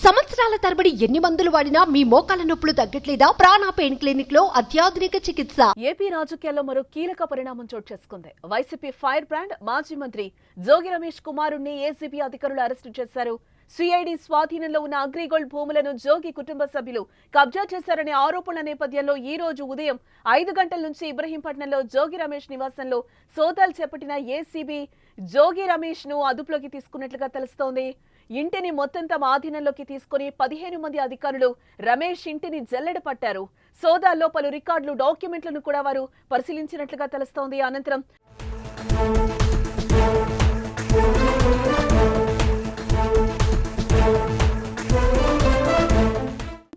సంవత్సరాల తరబడి ఎన్ని మందులు వాడినా మీ మోకాల నొప్పులు తగ్గట్లేదా? ప్రాణ పెయిన్ క్లినిక్ లో అత్యాధునిక చికిత్స. ఏపీ రాజకీయాల్లో మరో కీలక పరిణామం చోటు చేసుకుంది. వైసీపీ ఫైర్ బ్రాండ్ మాజీ మంత్రి జోగి రమేష్ కుమారుణ్ణి ఏసీబీ అధికారులు అరెస్టు చేశారు. సిఐడి స్వాధీనంలో ఉన్న అగ్రిగోల్డ్ భూములను జోగి కుటుంబ సభ్యులు కబ్జా చేశారనే ఆరోపణల నేపథ్యంలో ఈ రోజు ఉదయం 5 గంటల నుంచి ఇబ్రహీంపట్నంలో జోగి రమేష్ నివాసంలో సోదాలు చేపట్టిన ఏసీబీ జోగి రమేష్ ను అదుపులోకి తీసుకున్నట్లుగా తెలుస్తోంది. ఇంటిని మొత్తం తమ ఆధీనంలోకి తీసుకుని 15 మంది అధికారులు రమేష్ ఇంటిని జల్లెడ పట్టారు. సోదాల్లో పలు రికార్డులు, డాక్యుమెంట్లను కూడా వారు పరిశీలించినట్లుగా తెలుస్తోంది. అనంతరం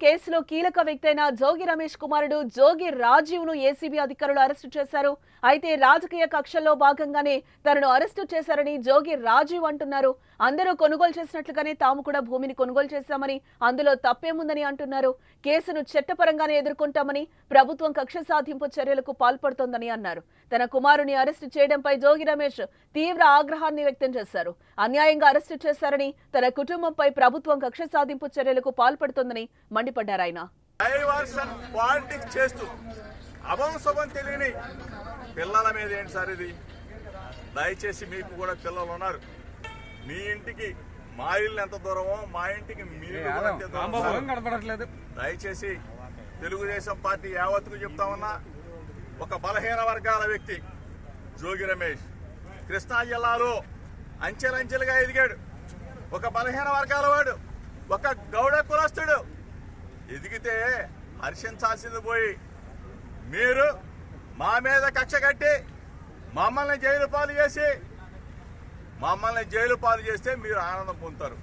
కేసులో కీలక వ్యక్తి అయిన జోగి రమేష్ కుమారుడు జోగి రాజీవ్ ను ఏసీబీ అధికారులు అరెస్టు చేశారు. అయితే రాజకీయ కక్షల్లో భాగంగానే తనను అరెస్టు చేశారని జోగి రాజీవ్ అంటున్నారు. అందరూ కొనుగోలు చేసినట్లుగానే తాము కూడా భూమిని కొనుగోలు చేశామని, అందులో తప్పేముందని అంటున్నారు. కేసును చట్టపరంగానే ఎదుర్కొంటామని, ప్రభుత్వం కక్ష సాధింపు చర్యలకు పాల్పడుతోందని అన్నారు. తన కుమారుని అరెస్టు చేయడంపై జోగి రమేష్ తీవ్ర ఆగ్రహాన్ని వ్యక్తం చేశారు. అన్యాయంగా అరెస్టు చేశారని, తన కుటుంబంపై ప్రభుత్వం కక్ష సాధింపు చర్యలకు పాల్పడుతోందని మండిపడ్డారు. ఆయన పిల్లల మీద ఏంటి సార్ ఇది? దయచేసి మీకు కూడా పిల్లలు ఉన్నారు. మీ ఇంటికి మా ఇల్లు ఎంత దూరమో మా ఇంటికి మీరు కనపడట్లేదు. దయచేసి తెలుగుదేశం పార్టీ యావత్తుకు చెప్తా ఉన్నా, ఒక బలహీన వర్గాల వ్యక్తి జోగి రమేష్ కృష్ణా జిల్లాలో అంచెలంచెలుగా ఎదిగాడు. ఒక బలహీన వర్గాల వాడు, ఒక గౌడ కులస్తుడు. ఎదిగితే హర్షించాల్సింది పోయి మీరు మా మీద కక్ష కట్టి మమ్మల్ని జైలు పాలు చేస్తే మీరు ఆనందం పొందుతారు.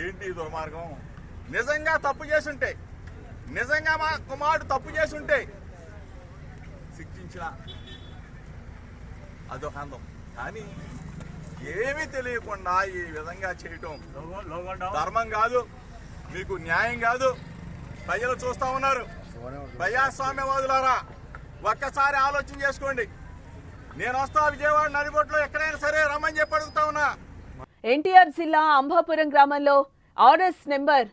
ఏంటి దుర్మార్గం? నిజంగా తప్పు చేసుంటే, నిజంగా మా కుమారుడు తప్పు చేసుంటే శిక్షించిన అదొక కానీ ఏమీ తెలియకుండా ఈ విధంగా చేయటం ధర్మం కాదు, మీకు న్యాయం కాదు. ప్రజలు చూస్తా ఉన్నారు. ప్రజాస్వామ్యవాదులారా, ఒక్కసారి ఆలోచన చేసుకోండి. నేను వస్తా విజయవాడ నడిబొట్లో ఎక్కడైనా సరే రమ్మని చెప్పి అడుగుతా ఉన్నా. ఎన్టీఆర్ జిల్లా అంబాపురం గ్రామంలో ఆర్ఎస్ నెంబర్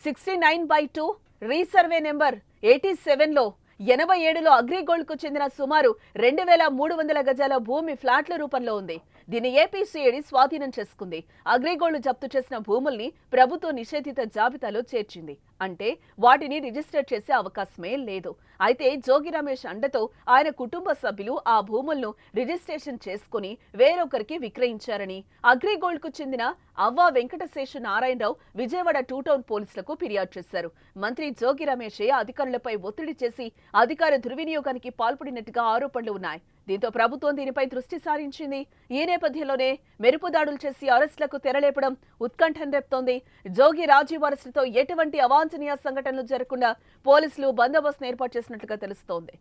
69/2 రీసర్వే నెంబర్ 87లో 87లో అగ్రిగోల్డ్ కు చెందిన సుమారు 2300 గజాల భూమి ఫ్లాట్ల రూపంలో ఉంది. దీన్ని ఏపీసీఐడి స్వాధీనం చేసుకుంది. అగ్రిగోల్డ్ జప్తు చేసిన భూముల్ని ప్రభుత్వం నిషేధిత జాబితాలో చేర్చింది. అంటే వాటిని రిజిస్టర్ చేసే అవకాశమే లేదు. అయితే జోగి రమేష్ అండతో ఆయన కుటుంబ సభ్యులు ఆ భూములను రిజిస్ట్రేషన్ చేసుకుని వేరొకరికి విక్రయించారని అగ్రిగోల్డ్ కు చెందిన అవ్వ వెంకటశేషు నారాయణరావు విజయవాడ 2 టౌన్ పోలీసులకు ఫిర్యాదు చేశారు. మంత్రి జోగి రమేషే అధికారులపై ఒత్తిడి చేసి అధికార దుర్వినియోగానికి పాల్పడినట్టుగా ఆరోపణలు ఉన్నాయి. దీంతో ప్రభుత్వం దీనిపై దృష్టి సారించింది. ఈ నేపథ్యంలోనే మెరుపు దాడులు చేసి అరెస్టులకు తెరలేపడం ఉత్కంఠం రేపుతోంది. జోగి రాజీవ్ అరెస్టుతో ఎటువంటి అవాంఛనీయ సంఘటనలు జరగకుండా పోలీసులు బందోబస్తును ఏర్పాటు చేసినట్లుగా తెలుస్తోంది.